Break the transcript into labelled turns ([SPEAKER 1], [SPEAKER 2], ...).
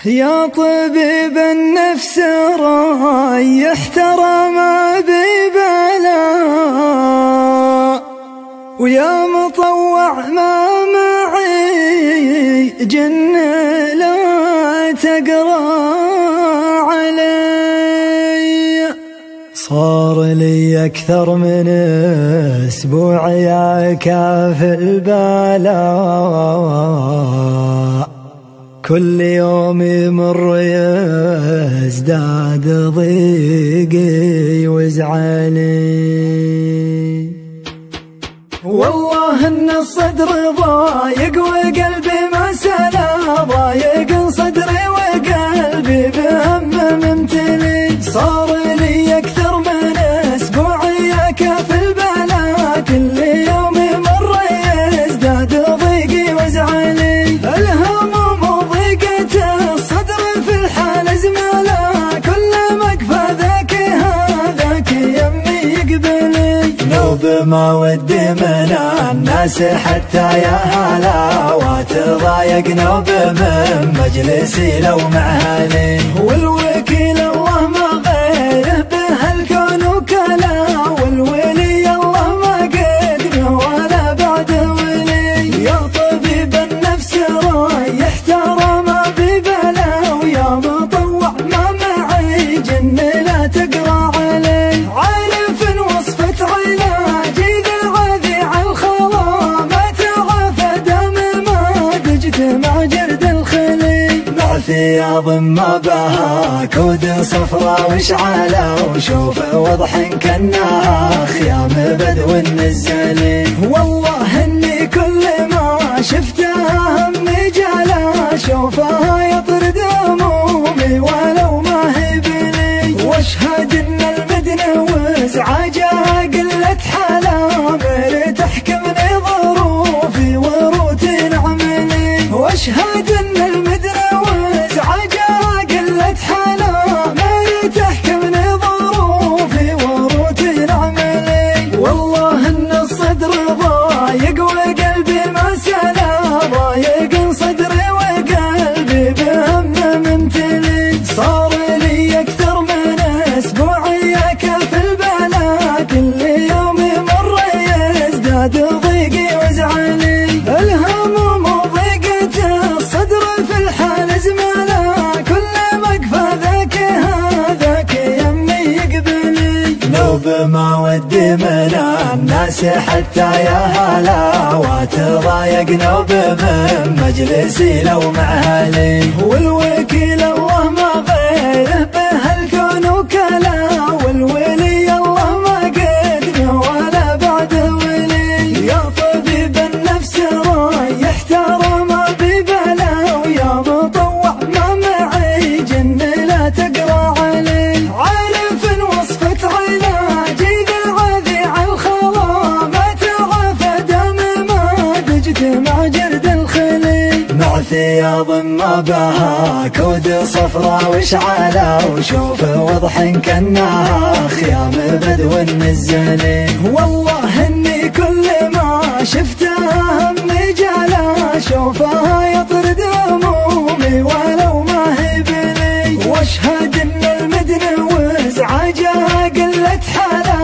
[SPEAKER 1] يا طبيب النفس ريح ترى ما ببلاء، ويا مطوع ما معي جن لا تقرا علي. صار لي أكثر من أسبوع يا كاف البلاء، كل يوم يمر يزداد ضيقي وزعلي. والله ان الصدر ضايق وقلبي ما سلا، ضايق صدري وقلبي بهم ممتلي. صار لي اكثر من اسبوع يا كاف البلاء، كل يوم يمر يزداد ضيقي وزعلي. الهموم وضيقة الصدر في الحال زمالة، كل مقفى ذاك هذاك يمي يقبلي. نوب ما ودي من الناس حتى يا هلا، واتضايق نوب من مجلسي لو مع اهلي. والوكيل الله ما غيره بهالكون وكلا، والولي الله ما قدمه ولا بعده ولي. يا طبيب النفس ريح ترى ما ببلا، ويا مطوع ما معي جن لا تقرا علي. عارف وصفة علاجي ذا العذي عالخلا، ما تعافى دام ما تجتمع جرد الخلي. مع ثياب ما بها كود صفرا وشعالة، وشوف وضح كانها خيام بدو النزالي. والله اني كل ما شفتها همي جالا، شوفها يطرد همومي ولو ما هي بلي. واشهد ان المدنة وازعاجها قلة حلا، غير تحكمني ظروفي وروتين عملي. واشهد ان المدنة وازعاجها قلة حلا، غير تحكمني ظروفي وروتين عملي. والله ان الصدر ضايق وقلبي ما سلا، ضايق صدري وقلبي بهم ممتلي. صار لي اكثر من اسبوع يا كاف البلاء، كل يوم يمر يزداد ضيقي وزعلي. الهموم وضيقة الصدر في الحال زمالة، كل مقفى ذاك هذاك يمي يقبلي. نوب ما ودي من الناس حتى يا هلا، واتضايق نوب من مجلسي لو مع اهلي. والوكيل الله ما غيره بهالكون وكلا، والولي الله ما قدمه ولا بعده ولي. يا طبيب النفس ريح ترى ما ببلا، ويا مطوع ما معي جن لا تقرا علي. عارف وصفة علاجي ذا العذي عالخلا، ما تعافى دام ما تجتمع جرد الخلي. مع ثياب ما بها كود صفرا وشعالة، وشوف وضح كانها خيام بدو النزالي. والله اني كل ما شفتها همي جالا، شوفها يطرد همومي ولو ما هي بلي. واشهد ان المدنة وازعاجها قلة حلا،